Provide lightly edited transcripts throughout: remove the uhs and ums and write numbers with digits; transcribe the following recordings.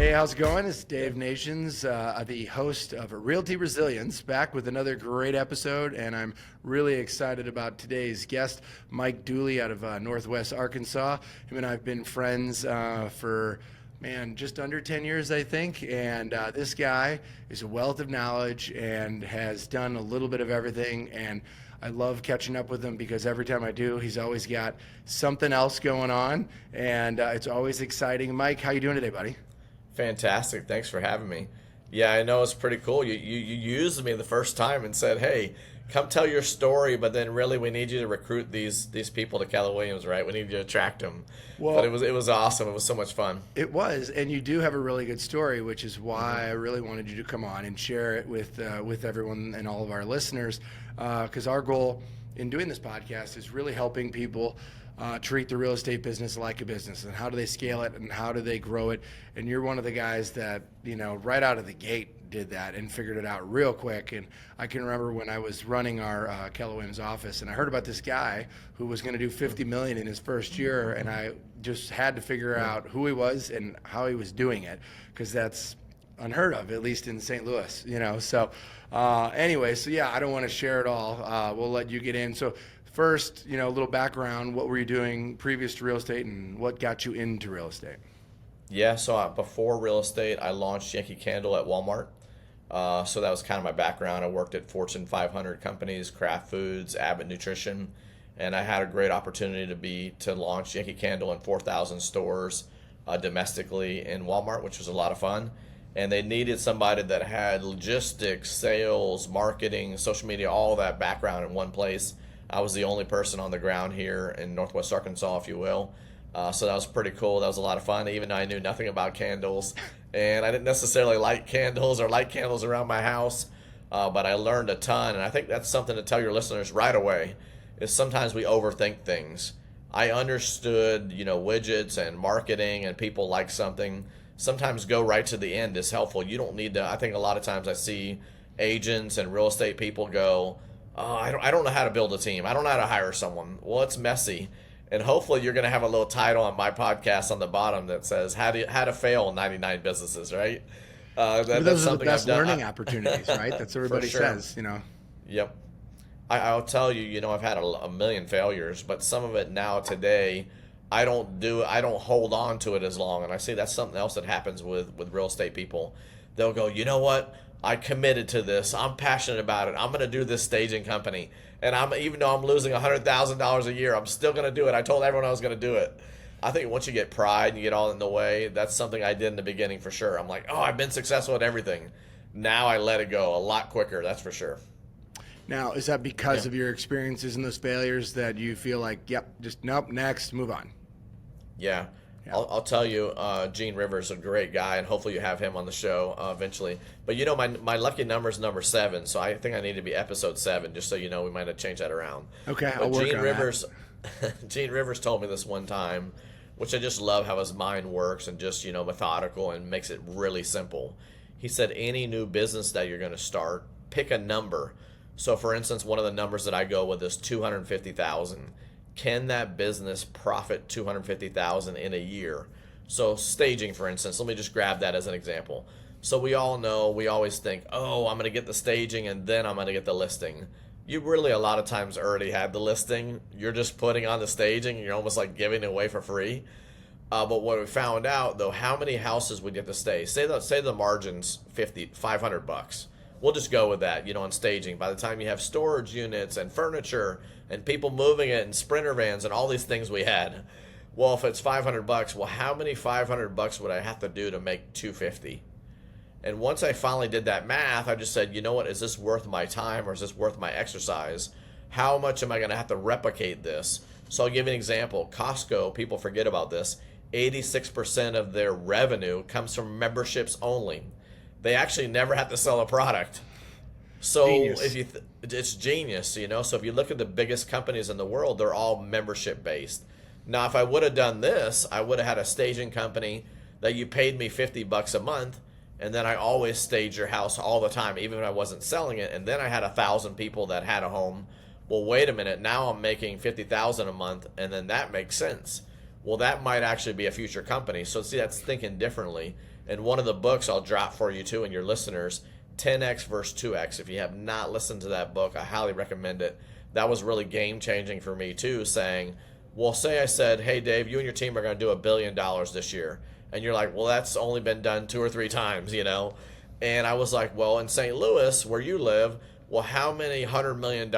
Hey, how's it going? It's Dave Nations, the host of Realty Resilience, back with another great episode, and I'm really excited about today's guest, Mike Duley out of Northwest Arkansas. Him and I have been friends for just under 10 years, I think, and this guy is a wealth of knowledge and has done a little bit of everything, and I love catching up with him because every time I do, he's always got something else going on, and it's always exciting. Mike, how you doing today, buddy? Fantastic. Thanks for having me. Yeah, I know it's pretty cool. You used me the first time and said, hey, come tell your story, but then really we need you to recruit these people to Keller Williams, right? We need you to attract them. Well, but it was awesome. It was so much fun. It was, and you do have a really good story, which is why I really wanted you to come on and share it with everyone and all of our listeners, because our goal in doing this podcast is really helping people treat the real estate business like a business, and how do they scale it and how do they grow it. And you're one of the guys that, right out of the gate did that and figured it out real quick. And I can remember when I was running our Keller Williams office, and I heard about this guy who was going to do $50 million in his first year, and I just had to figure out who he was and how he was doing it, because that's unheard of, at least in St. Louis, So anyway, I don't want to share it all. We'll let you get in. So first, a little background. What were you doing previous to real estate, and what got you into real estate? Yeah, so before real estate, I launched Yankee Candle at Walmart. So that was kind of my background. I worked at Fortune 500 companies, Kraft Foods, Abbott Nutrition, and I had a great opportunity to launch Yankee Candle in 4,000 stores domestically in Walmart, which was a lot of fun. And they needed somebody that had logistics, sales, marketing, social media, all that background in one place. I was the only person on the ground here in Northwest Arkansas, if you will. So that was pretty cool. That was a lot of fun, even though I knew nothing about candles. And I didn't necessarily light candles or light candles around my house, but I learned a ton. And I think that's something to tell your listeners right away, is sometimes we overthink things. I understood, widgets and marketing, and people like something. Sometimes go right to the end is helpful. You don't need to. I think a lot of times I see agents and real estate people go, oh, I don't know how to build a team. I don't know how to hire someone. Well, it's messy. And hopefully you're going to have a little title on my podcast on the bottom that says how to fail 99 businesses, right? Those are the best learning opportunities, right? That's what everybody sure. says, Yep. I'll tell you, I've had a million failures, but some of it now today, I don't hold on to it as long. And I see that's something else that happens with real estate people. They'll go, you know what? I committed to this. I'm passionate about it. I'm going to do this staging company. And even though I'm losing $100,000 a year, I'm still going to do it. I told everyone I was going to do it. I think once you get pride and you get all in the way, that's something I did in the beginning for sure. I'm like, oh, I've been successful at everything. Now I let it go a lot quicker. That's for sure. Now, is that because of your experiences and those failures that you feel like, nope, next, move on? Yeah. I'll tell you, Gene Rivers is a great guy, and hopefully you have him on the show eventually. But my lucky number is number 7, so I think I need to be episode 7, just so you know. We might have changed that around. Okay, but I'll work on that. Gene Rivers told me this one time, which I just love how his mind works and just, methodical and makes it really simple. He said, any new business that you're going to start, pick a number. So, for instance, one of the numbers that I go with is $250,000. Can that business profit $250,000 in a year? So staging, for instance, let me just grab that as an example. So we all know, we always think, oh, I'm going to get the staging and then I'm going to get the listing. You really a lot of times already had the listing. You're just putting on the staging and you're almost like giving it away for free. But what we found out, though, how many houses would get to stay? Say the margin's $500. We'll just go with that, on staging. By the time you have storage units and furniture and people moving it and Sprinter vans and all these things we had. Well, if it's $500, well, how many $500 would I have to do to make $250? And once I finally did that math, I just said, you know what, is this worth my time or is this worth my exercise? How much am I going to have to replicate this? So I'll give you an example. Costco, people forget about this, 86% of their revenue comes from memberships only. They actually never have to sell a product. So genius. It's genius, So if you look at the biggest companies in the world, they're all membership based. Now, if I would have done this, I would have had a staging company that you paid me $50 a month, and then I always stage your house all the time, even when I wasn't selling it. And then I had 1,000 people that had a home. Well, wait a minute. Now I'm making $50,000 a month, and then that makes sense. Well, that might actually be a future company. So see, that's thinking differently. And one of the books I'll drop for you too and your listeners, 10X versus 2X. If you have not listened to that book, I highly recommend it. That was really game changing for me too, saying, well, say I said, hey, Dave, you and your team are going to do $1 billion this year. And you're like, well, that's only been done 2 or 3 times, you know? And I was like, well, in St. Louis, where you live, well, how many $100 million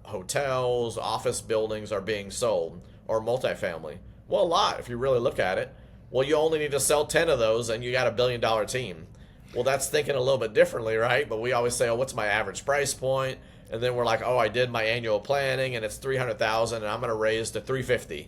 hotels, office buildings are being sold, or multifamily? Well, a lot if you really look at it. Well, you only need to sell 10 of those and you got $1 billion team. Well, that's thinking a little bit differently, right? But we always say, oh, what's my average price point? And then we're like, oh, I did my annual planning and it's $300,000 and I'm going to raise to $350,000.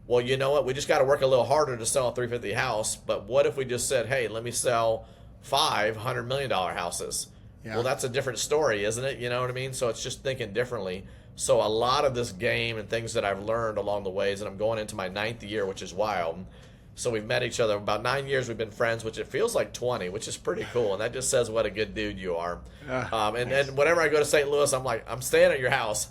Well, you know what? We just got to work a little harder to sell a $350,000 house. But what if we just said, hey, let me sell 5 $100 million houses? Yeah. Well, that's a different story, isn't it? You know what I mean? So it's just thinking differently. So a lot of this game and things that I've learned along the ways, and I'm going into my 9th year, which is wild. So we've met each other about 9 years. We've been friends, which it feels like 20, which is pretty cool. And that just says what a good dude you are. And whenever I go to St. Louis, I'm like, I'm staying at your house.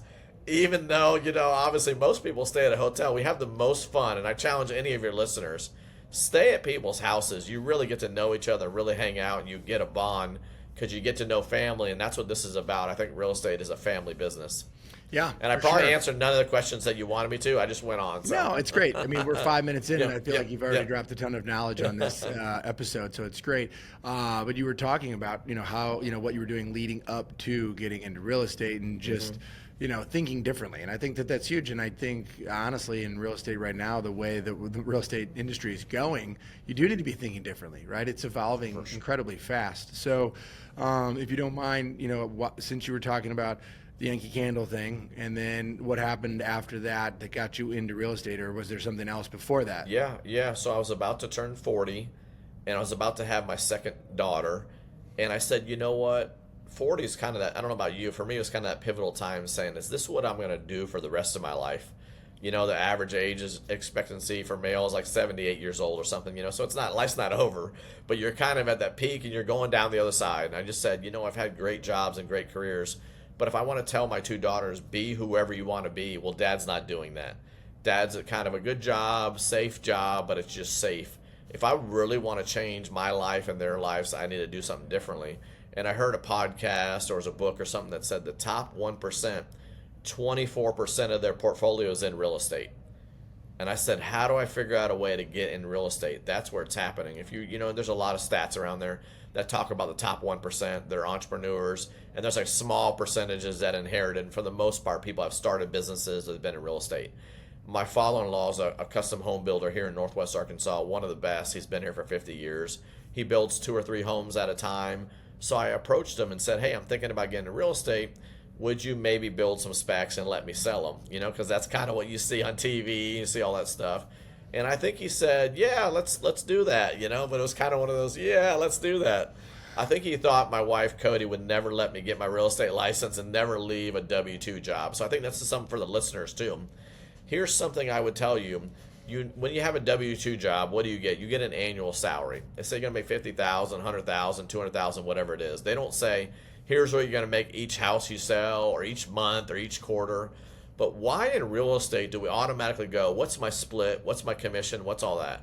Even though, you know, obviously most people stay at a hotel. We have the most fun. And I challenge any of your listeners, stay at people's houses. You really get to know each other, really hang out, and you get a bond because you get to know family. And that's what this is about. I think real estate is a family business. Yeah, and I probably answered none of the questions that you wanted me to. I just went on. So. No, it's great. I mean, we're 5 minutes in, and I feel like you've already dropped a ton of knowledge on this episode, so it's great. But you were talking about, you know, how, you know, what you were doing leading up to getting into real estate and just, you know, thinking differently. And I think that that's huge. And I think, honestly, in real estate right now, the way that the real estate industry is going, you do need to be thinking differently, right? It's evolving incredibly fast. So if you don't mind, you know, since you were talking about the Yankee Candle thing, and then what happened after that that got you into real estate, or was there something else before that? Yeah. So I was about to turn 40, and I was about to have my second daughter, and I said, you know what? 40 is kind of that, I don't know about you, for me it was kind of that pivotal time saying, is this what I'm going to do for the rest of my life? You know, the average age expectancy for male is like 78 years old or something, you know, so it's not, life's not over, but you're kind of at that peak and you're going down the other side. And I just said, you know, I've had great jobs and great careers, but if I want to tell my 2 daughters, be whoever you want to be, well, dad's not doing that. Dad's at kind of a good job, safe job, but it's just safe. If I really want to change my life and their lives, I need to do something differently. And I heard a podcast or it was a book or something that said the top 1%, 24% of their portfolio is in real estate. And I said, how do I figure out a way to get in real estate? That's where it's happening. If you know, there's a lot of stats around there that talk about the top 1%, they're entrepreneurs, and there's like small percentages that inherited. And for the most part, people have started businesses that have been in real estate. My father-in-law is a custom home builder here in Northwest Arkansas, one of the best. He's been here for 50 years. He builds 2 or 3 homes at a time. So I approached him and said, hey, I'm thinking about getting into real estate. Would you maybe build some specs and let me sell them? You know, because that's kind of what you see on TV, you see all that stuff. And I think he said, yeah, let's do that, you know, but it was kind of one of those, yeah, let's do that. I think he thought my wife, Cody, would never let me get my real estate license and never leave a W-2 job. So I think that's something for the listeners too. Here's something I would tell you. When you have a W-2 job, what do you get? You get an annual salary. They say you're going to make $50,000, $100,000, $200,000, whatever it is. They don't say, here's what you're going to make each house you sell or each month or each quarter. But why in real estate do we automatically go, what's my split? What's my commission? What's all that?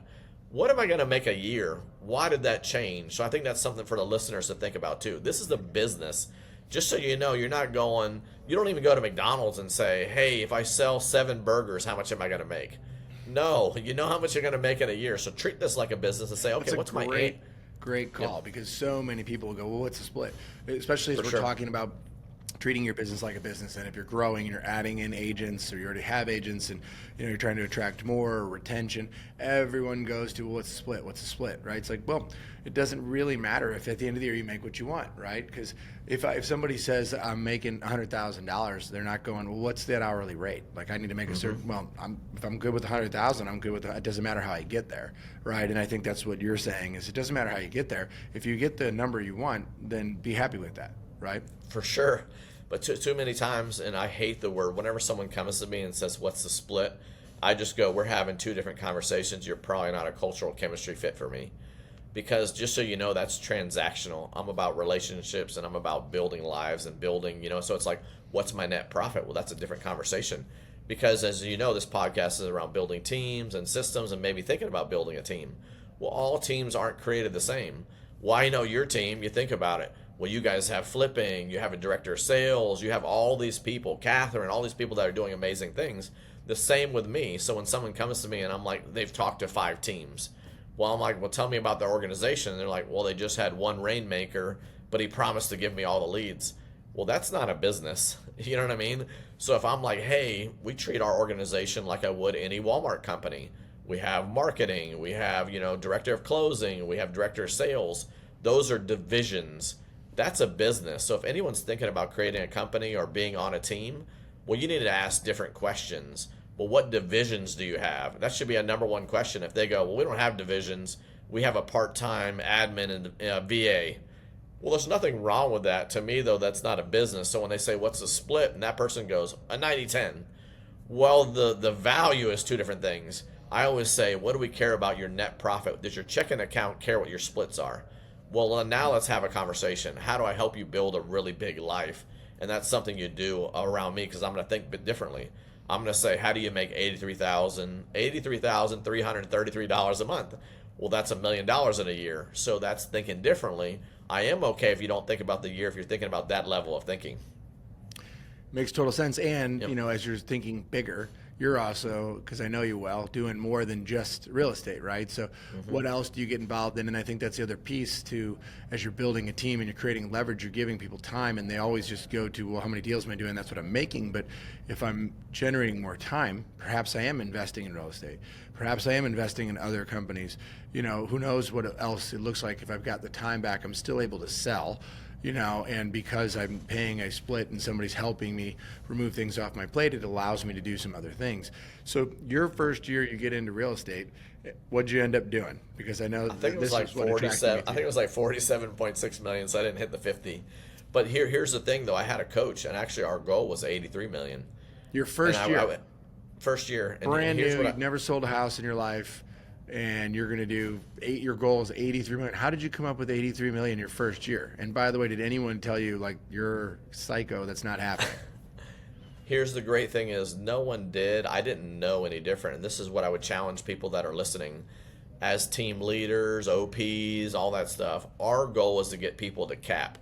What am I going to make a year? Why did that change? So I think that's something for the listeners to think about too. This is the business. Just so you know, you don't even go to McDonald's and say, hey, if I sell 7 burgers, how much am I going to make? No, you know how much you're going to make in a year. So treat this like a business and say, okay, what's my great call, because so many people will go, well, what's the split? Especially as we're talking about treating your business like a business. And if you're growing and you're adding in agents, or you already have agents, and you're trying to attract more, or retention, everyone goes to, well, what's the split? What's the split, right? It's like, well, it doesn't really matter if at the end of the year you make what you want, right? Because if somebody says I'm making $100,000, they're not going, well, what's that hourly rate? Like, I need to make a certain, well, if I'm good with 100,000, I'm good with it. It doesn't matter how I get there, right? And I think that's what you're saying, is it doesn't matter how you get there. If you get the number you want, then be happy with that, right? For sure. But too many times, and I hate the word, whenever someone comes to me and says, what's the split? I just go, we're having 2 different conversations. You're probably not a cultural chemistry fit for me. Because just so you know, that's transactional. I'm about relationships, and I'm about building lives and building, so it's like, what's my net profit? Well, that's a different conversation. Because as you know, this podcast is around building teams and systems and maybe thinking about building a team. Well, all teams aren't created the same. Well, I know your team, you think about it. Well, you guys have flipping, you have a director of sales, you have all these people, Catherine, all these people that are doing amazing things. The same with me. So when someone comes to me and I'm like, they've talked to 5 teams. Well, I'm like, well, tell me about their organization. And they're like, well, they just had one rainmaker, but he promised to give me all the leads. Well, that's not a business. You know what I mean? So if I'm like, hey, we treat our organization like I would any Walmart company. We have marketing, we have, director of closing, we have director of sales. Those are divisions. That's a business. So if anyone's thinking about creating a company or being on a team, well, you need to ask different questions. Well, what divisions do you have? That should be a number one question. If they go, well, we don't have divisions, we have a part-time admin and VA. Well, there's nothing wrong with that. To me, though, that's not a business. So when they say, what's the split? And that person goes, a 90-10. Well, the value is 2 different things. I always say, what do we care about your net profit? Does your checking account care what your splits are? Well, now let's have a conversation. How do I help you build a really big life? And that's something you do around me because I'm going to think a bit differently. I'm going to say, how do you make $83,333 a month? Well, that's $1 million in a year. So that's thinking differently. I am okay if you don't think about the year, if you're thinking about that level of thinking. Makes total sense. And, as you're thinking bigger, you're also, because I know you well, doing more than just real estate, right? So what else do you get involved in? And I think that's the other piece too, as you're building a team and you're creating leverage, you're giving people time, and they always just go to, well, how many deals am I doing? That's what I'm making. But if I'm generating more time, perhaps I am investing in real estate. Perhaps I am investing in other companies. Who knows what else it looks like. If I've got the time back, I'm still able to sell. And because I'm paying a split and somebody's helping me remove things off my plate, it allows me to do some other things. So your first year you get into real estate, what'd you end up doing? Because I know I think it was like 47. I think it was like 47.6 million, so I didn't hit the 50. But here's the thing, though. I had a coach, and actually our goal was 83 million. Your first year, first year, brand new. You've never sold a house in your life. And you're going to do your goal is 83 million. How did you come up with 83 million your first year? And by the way, did anyone tell you like you're psycho? That's not happening. Here's the great thing is no one did. I didn't know any different. And this is what I would challenge people that are listening as team leaders, OPs, all that stuff. Our goal is to get people to cap.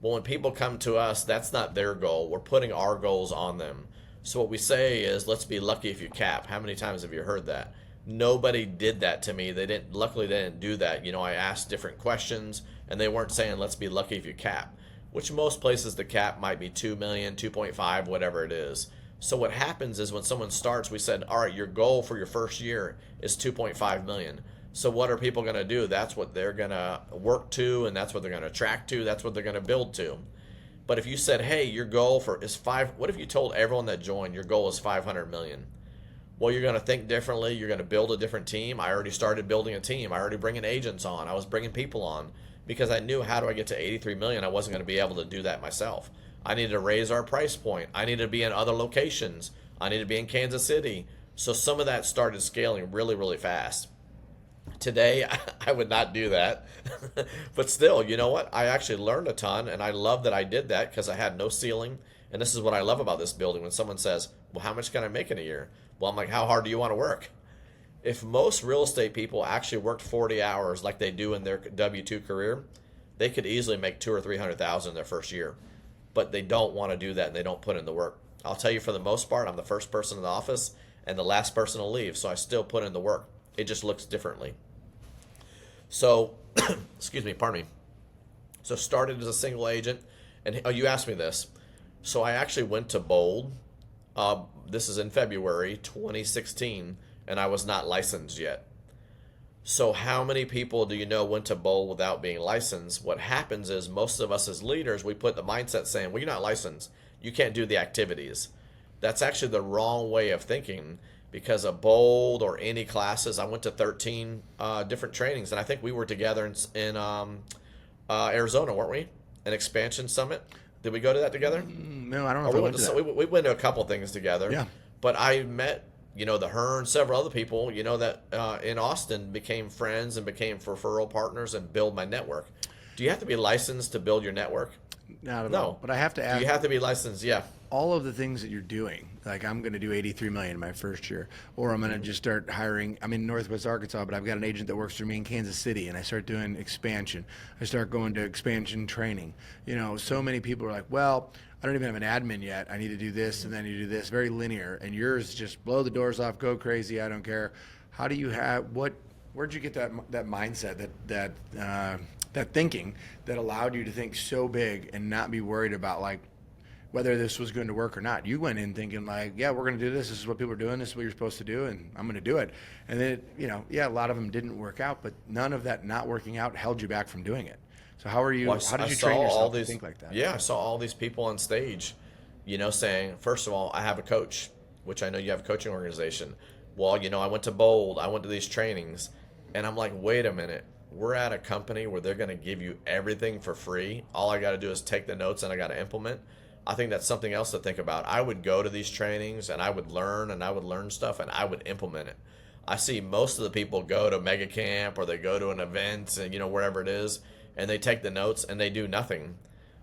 Well, when people come to us, that's not their goal. We're putting our goals on them. So what we say is, let's be lucky if you cap. How many times have you heard that? Nobody did that to me. Luckily they didn't do that. I asked different questions and they weren't saying, let's be lucky if you cap, which most places the cap might be 2 million, 2.5, whatever it is. So what happens is when someone starts, we said, all right, your goal for your first year is 2.5 million. So what are people going to do? That's what they're going to work to, and that's what they're going to attract to. That's what they're going to build to. But if you said, hey, your goal is 5, what if you told everyone that joined your goal is 500 million? Well, you're going to think differently. You're going to build a different team. I already started building a team. I already bringing agents on. I was bringing people on because I knew how do I get to 83 million? I wasn't going to be able to do that myself. I needed to raise our price point. I needed to be in other locations. I needed to be in Kansas City. So some of that started scaling really, really fast. Today, I would not do that. But still, you know what? I actually learned a ton, and I love that I did that because I had no ceiling. And this is what I love about this building. When someone says, well, how much can I make in a year? Well, I'm like, how hard do you want to work? If most real estate people actually worked 40 hours like they do in their W-2 career, they could easily make $200,000 or $300,000 in their first year. But they don't want to do that, and they don't put in the work. I'll tell you, for the most part, I'm the first person in the office and the last person to leave, so I still put in the work. It just looks differently. So, excuse me, pardon me. So started as a single agent, and you asked me this. So I actually went to Bold. This is in February 2016, and I was not licensed yet. So how many people do you know went to Bold without being licensed? What happens is most of us as leaders, we put the mindset saying, well, you're not licensed. You can't do the activities. That's actually the wrong way of thinking, because of Bold or any classes, I went to 13 different trainings, and I think we were together in Arizona, weren't we? An expansion summit. Did we go to that together? No, I don't know if I went to that. We went to a couple things together. Yeah. But I met, the Hearn, several other people, that in Austin became friends and became referral partners and build my network. Do you have to be licensed to build your network? Not at No. all. But I have to ask. You have to be licensed, yeah. All of the things that you're doing, like I'm going to do 83 million in my first year, or I'm going to just start hiring. I'm in Northwest Arkansas, but I've got an agent that works for me in Kansas City, and I start doing expansion. I start going to expansion training. You know, so many people are like, well, I don't even have an admin yet. I need to do this, and then you do this. Very linear. And yours just blow the doors off, go crazy. I don't care. How do you have what? Where'd you get that mindset, that thinking that allowed you to think so big and not be worried about like whether this was going to work or not? You went in thinking like, yeah, we're going to do this. This is what people are doing. This is what you're supposed to do, and I'm going to do it. And then, a lot of them didn't work out, but none of that not working out held you back from doing it. So how did you train yourself to think like that? Yeah, I saw all these people on stage, saying, first of all, I have a coach, which I know you have a coaching organization. Well, I went to Bold. I went to these trainings. And I'm like, wait a minute. We're at a company where they're going to give you everything for free. All I got to do is take the notes and I got to implement. I think that's something else to think about. I would go to these trainings and I would learn stuff and I would implement it. I see most of the people go to Mega Camp or they go to an event and wherever it is, and they take the notes and they do nothing.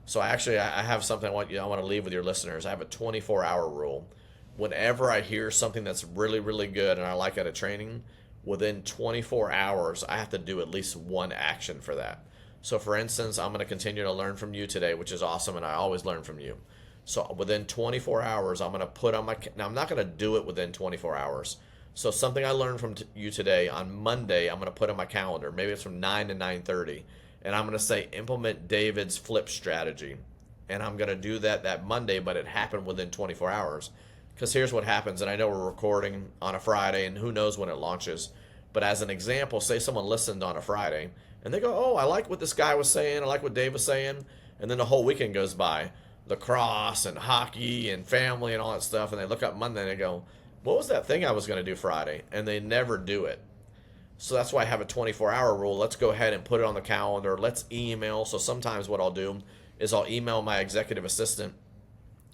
So I have something I want to leave with your listeners. I have a 24-hour rule. Whenever I hear something that's really, really good and I like at a training, within 24 hours, I have to do at least one action for that. So for instance, I'm going to continue to learn from you today, which is awesome, and I always learn from you. So within 24 hours, I'm going to put on now I'm not going to do it within 24 hours. So something I learned from you today, on Monday, I'm going to put on my calendar. Maybe it's from 9 to 9:30. And I'm going to say, implement David's flip strategy. And I'm going to do that Monday, but it happened within 24 hours. Because here's what happens, and I know we're recording on a Friday, and who knows when it launches. But as an example, say someone listened on a Friday, and they go, oh, I like what this guy was saying, I like what Dave was saying, and then the whole weekend goes by, lacrosse and hockey and family and all that stuff, and they look up Monday and they go, what was that thing I was going to do Friday? And they never do it. So that's why I have a 24-hour rule. Let's go ahead and put it on the calendar. Let's email. So sometimes what I'll do is I'll email my executive assistant,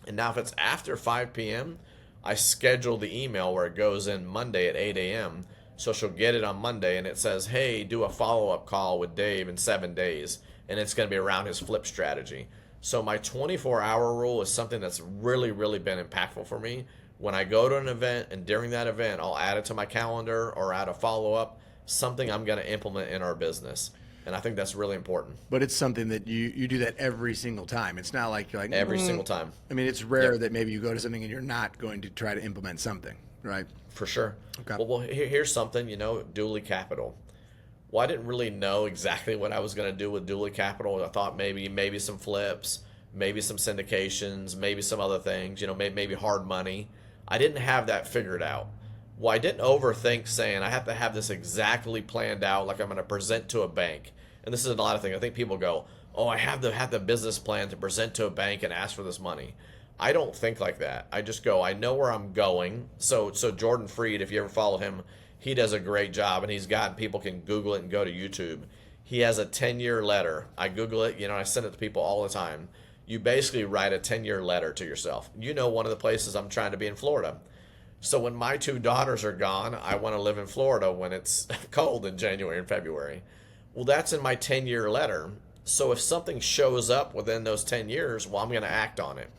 and now if it's after 5 p.m., I schedule the email where it goes in Monday at 8 a.m. So she'll get it on Monday and it says, hey, do a follow-up call with Dave in 7 days. And it's going to be around his flip strategy. So my 24-hour rule is something that's really, really been impactful for me. When I go to an event and during that event, I'll add it to my calendar or add a follow-up, something I'm going to implement in our business. And I think that's really important. But it's something that you do that every single time. It's not like you're like every single time. I mean, it's rare that maybe you go to something and you're not going to try to implement something, right? For sure. Okay. Well, here's something, Duley Capital. Well, I didn't really know exactly what I was going to do with Duley Capital. I thought maybe some flips, maybe some syndications, maybe some other things, maybe hard money. I didn't have that figured out. Well, I didn't overthink saying I have to have this exactly planned out like I'm going to present to a bank. And this is a lot of things. I think people go, oh, I have to have the business plan to present to a bank and ask for this money. I don't think like that. I just go, I know where I'm going. So Jordan Freed, if you ever follow him, he does a great job, and people can Google it and go to YouTube. He has a 10-year letter. I Google it, I send it to people all the time. You basically write a 10-year letter to yourself. One of the places I'm trying to be in Florida. So when my 2 daughters are gone, I want to live in Florida when it's cold in January and February. Well, that's in my 10-year letter. So if something shows up within those 10 years, well, I'm going to act on it.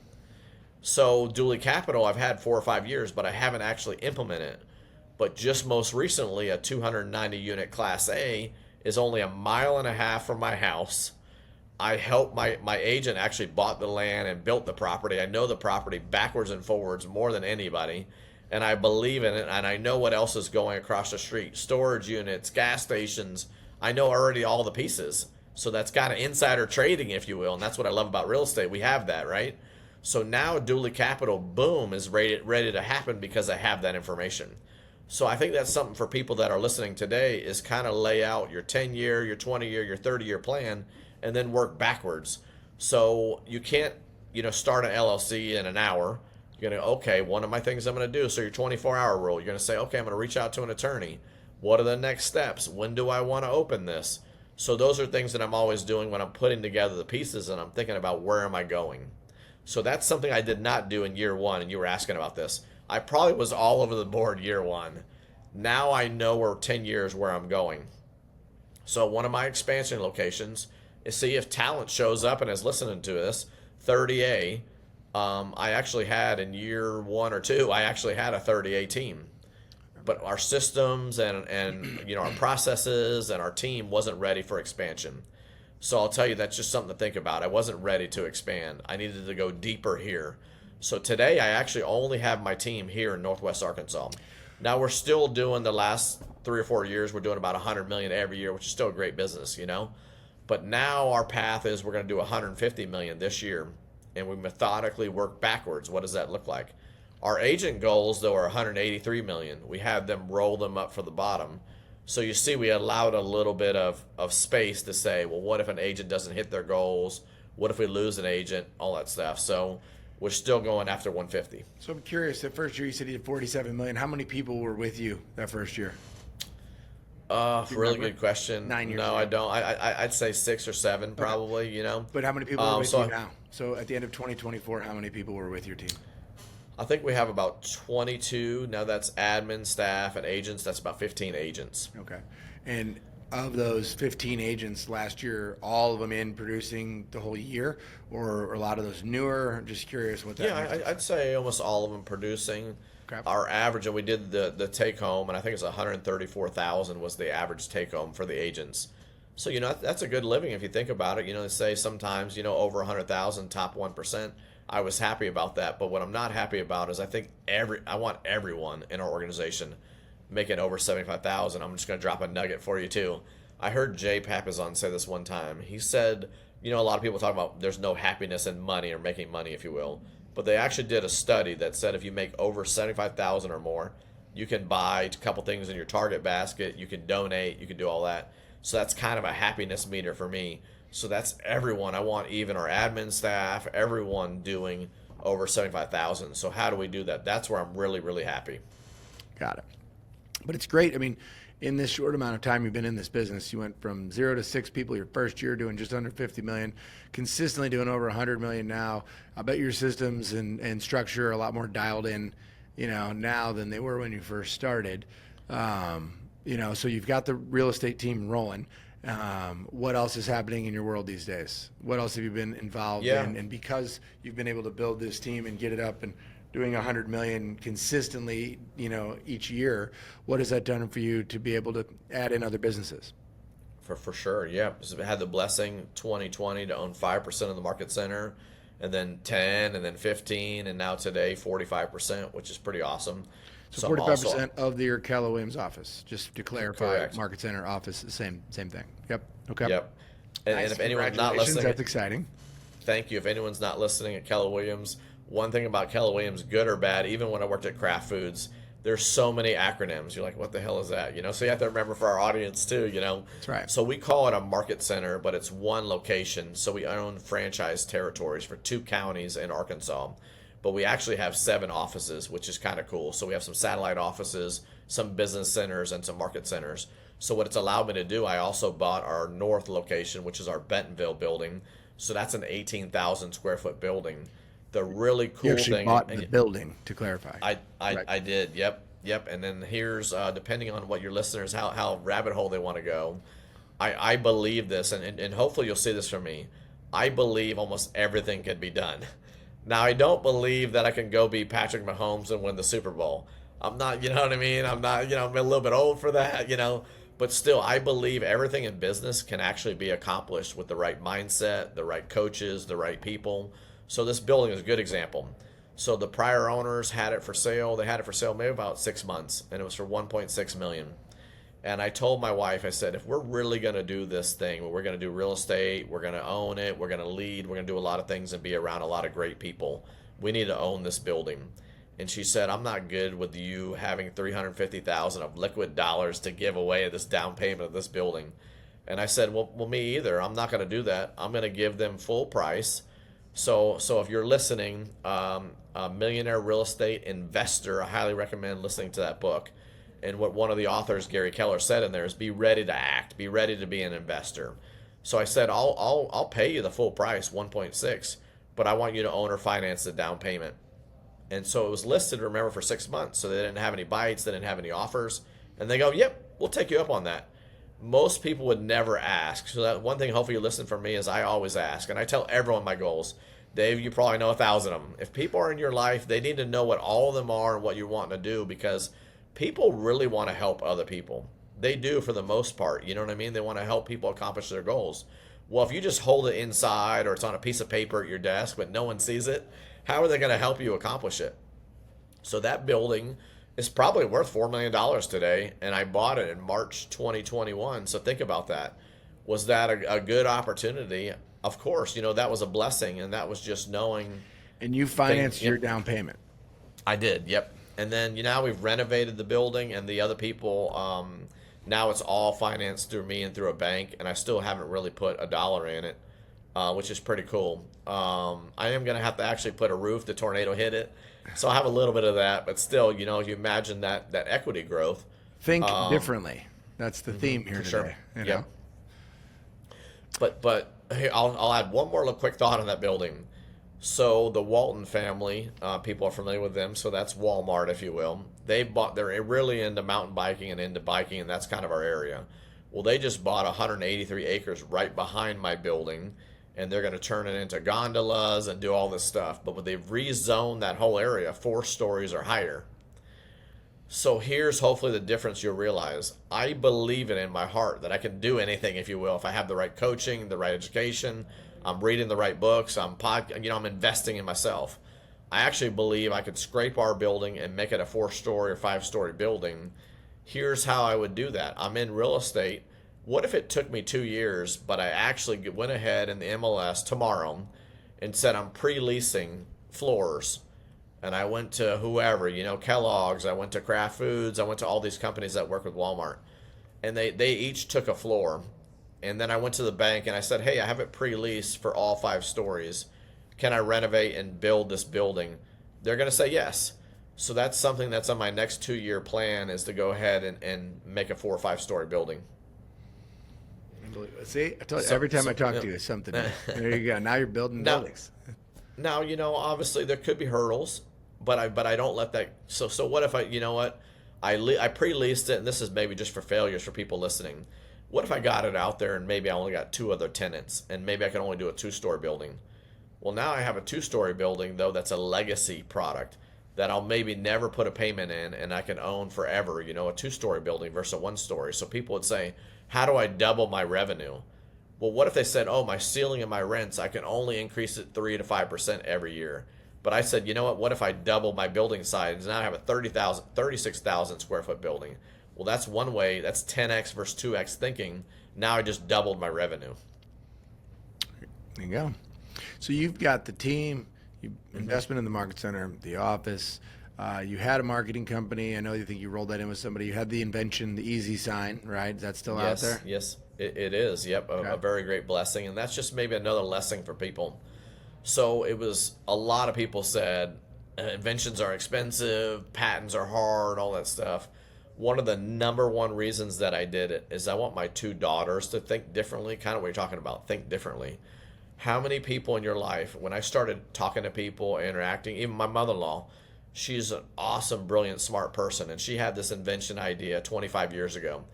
So Duley Capital, I've had 4 or 5 years, but I haven't actually implemented it. But just most recently, a 290-unit Class A is only 1.5 miles from my house. I helped my agent actually bought the land and built the property. I know the property backwards and forwards more than anybody, and I believe in it, and I know what else is going across the street. Storage units, gas stations. I know already all the pieces. So that's kind of insider trading, if you will, and that's what I love about real estate. We have that, right? So now Duley Capital, boom, is ready to happen because I have that information. So I think that's something for people that are listening today is kind of lay out your 10-year, your 20-year, your 30-year plan, and then work backwards. So you can't, start an LLC in an hour. You're going to, okay, one of my things I'm going to do, so your 24-hour rule, you're going to say, okay, I'm going to reach out to an attorney. What are the next steps? When do I want to open this? So those are things that I'm always doing when I'm putting together the pieces and I'm thinking about where am I going. So that's something I did not do in year 1, and you were asking about this. I probably was all over the board year 1. Now I know where 10 years where I'm going. So one of my expansion locations is see if talent shows up and is listening to this. 30A, I actually had in year 1 or 2, I actually had a 30A team. But our systems and our processes and our team wasn't ready for expansion. So I'll tell you, that's just something to think about. I wasn't ready to expand. I needed to go deeper here. So today I actually only have my team here in Northwest Arkansas. Now we're still doing, the last 3 or 4 years, we're doing about 100 million every year, which is still a great business, But now our path is we're going to do 150 million this year, and we methodically work backwards. What does that look like? Our agent goals, though, are 183 million. We have them roll them up for the bottom. So you see, we allowed a little bit of space to say, well, what if an agent doesn't hit their goals? What if we lose an agent? All that stuff. So we're still going after 150. So I'm curious, the first year you said you did 47 million. How many people were with you that first year? Really good question. 9 years No, ago. I don't. I'd say 6 or 7 probably, But how many people were with you now? So at the end of 2024, how many people were with your team? I think we have about 22. Now that's admin, staff, and agents. That's about 15 agents. Okay. And of those 15 agents last year, all of them in producing the whole year, or a lot of those newer? I'm just curious what that Yeah, I'd say almost all of them producing. Okay. Our average, and we did the take home, and I think it's 134,000 was the average take home for the agents. So that's a good living if you think about it. They say sometimes over 100,000, top 1%. I was happy about that, but what I'm not happy about is I want everyone in our organization making over 75,000. I'm just going to drop a nugget for you too. I heard Jay Papazon say this one time. He said, a lot of people talk about there's no happiness in money, or making money, if you will. But they actually did a study that said if you make over 75,000 or more, you can buy a couple things in your Target basket, you can donate, you can do all that. So that's kind of a happiness meter for me. So that's everyone. I want even our admin staff, everyone doing over 75,000. So how do we do that? That's where I'm really, really happy. Got it. But it's great. I mean, in this short amount of time you've been in this business, you went from 0 to 6 people your first year, doing just under 50 million, consistently doing over 100 million now. I bet your systems and structure are a lot more dialed in, now than they were when you first started. So you've got the real estate team rolling. What else is happening in your world these days? What else have you been involved in? And because you've been able to build this team and get it up and doing 100 million consistently, each year, what has that done for you to be able to add in other businesses? For sure, yeah. So I had the blessing 2020 to own 5% of the market center, and then 10, and then 15, and now today 45%, which is pretty awesome. So 45% of your Keller Williams office, just to clarify. Correct. Market center office, same thing. Yep. Okay. Yep. And, Nice. and if anyone's not Congratulations. listening, That's exciting. thank you. If anyone's not listening at Keller Williams, one thing about Keller Williams, good or bad, even when I worked at Kraft Foods, there's so many acronyms. You're like, what the hell is that? So you have to remember for our audience too, That's right. So we call it a market center, but it's one location. So we own franchise territories for 2 counties in Arkansas. But we actually have 7 offices, which is kind of cool. So we have some satellite offices, some business centers, and some market centers. So what it's allowed me to do, I also bought our north location, which is our Bentonville building. So that's an 18,000 square foot building. The really cool You actually thing, bought the building, to clarify. I did. Yep. And then here's, depending on what your listeners, how rabbit hole they want to go. I believe this, and hopefully you'll see this from me. I believe almost everything can be done. Now, I don't believe that I can go be Patrick Mahomes and win the Super Bowl. I'm not, you know what I mean? I'm not, I'm a little bit old for that, But still, I believe everything in business can actually be accomplished with the right mindset, the right coaches, the right people. So this building is a good example. So the prior owners had it for sale. They had it for sale maybe about 6 months, and it was for $1.6 million. And I told my wife, I said, if we're really going to do this thing, we're going to do real estate, we're going to own it, we're going to lead, we're going to do a lot of things and be around a lot of great people, we need to own this building. And she said, I'm not good with you having $350,000 of liquid dollars to give away at this down payment of this building. And I said, well, me either. I'm not going to do that. I'm going to give them full price. So if you're listening, a Millionaire Real Estate Investor, I highly recommend listening to that book. And what one of the authors, Gary Keller, said in there is be ready to act, be ready to be an investor. So I said, I'll pay you the full price, 1.6, but I want you to own or finance the down payment. And so it was listed, remember, for 6 months. So they didn't have any bites, they didn't have any offers. And they go, yep, we'll take you up on that. Most people would never ask. So that one thing, hopefully you listen from me, is I always ask. And I tell everyone my goals. Dave, you probably know 1,000 of them. If people are in your life, they need to know what all of them are and what you're wanting to do, because people really want to help other people. They do, for the most part. You know what I mean? They want to help people accomplish their goals. Well, if you just hold it inside or it's on a piece of paper at your desk but no one sees it, how are they going to help you accomplish it? So that building is probably worth $4 million today, and I bought it in March 2021. So think about that. Was that a good opportunity? Of course, that was a blessing, and that was just knowing. And you financed your down payment. I did, yep. And then now we've renovated the building, and the other people, now it's all financed through me and through a bank, and I still haven't really put $1 in it, which is pretty cool. I am going to have to actually put a roof. The tornado hit it, so I have a little bit of that, but still, you imagine that equity growth. Think differently. That's the theme here today. Sure. Yep. But hey, I'll add one more quick thought on that building. So the Walton family, people are familiar with them, so that's Walmart, if you will. They're really into mountain biking and into biking, and that's kind of our area. Well, they just bought 183 acres right behind my building, and they're going to turn it into gondolas and do all this stuff. But when they've rezoned that whole area 4 stories or higher. So here's hopefully the difference you'll realize. I believe it in my heart that I can do anything, if you will, if I have the right coaching, the right education, I'm reading the right books, I'm investing in myself. I actually believe I could scrape our building and make it a 4-story or 5-story building. Here's how I would do that. I'm in real estate. What if it took me 2 years, but I actually went ahead in the MLS tomorrow and said I'm pre-leasing floors? And I went to whoever, Kellogg's, I went to Kraft Foods, I went to all these companies that work with Walmart. And they each took a floor. And then I went to the bank and I said, hey, I have it pre-leased for all 5 stories. Can I renovate and build this building? They're going to say yes. So that's something that's on my next 2-year plan, is to go ahead and make a 4 or 5-story building. See, I told you, every time I talk to you, it's something new. There you go. Now you're building buildings. Now, obviously there could be hurdles, but I don't let that. So what if I pre-leased it, and this is maybe just for failures for people listening. What if I got it out there and maybe I only got 2 other tenants, and maybe I can only do a 2-story building? Well, now I have a 2-story building, though, that's a legacy product that I'll maybe never put a payment in, and I can own forever, a 2-story building versus a 1-story. So people would say, how do I double my revenue? Well, what if they said, oh, my ceiling and my rents, I can only increase it 3 to 5% every year. But I said, what if I double my building size? Now I have a 36,000 square foot building. Well, that's one way. That's 10x versus 2x thinking. Now I just doubled my revenue. There you go. So you've got the team, investment in the market center, the office. You had a marketing company. I know you think you rolled that in with somebody. You had the invention, the easy sign, right? Is that still out there? Yes, it is. Yep, a very great blessing. And that's just maybe another lesson for people. So it was, a lot of people said inventions are expensive, patents are hard, all that stuff. One of the number one reasons that I did it is I want my 2 daughters to think differently, kind of what you're talking about, think differently. How many people in your life, when I started talking to people, interacting, even my mother-in-law, she's an awesome, brilliant, smart person, and she had this invention idea 25 years ago.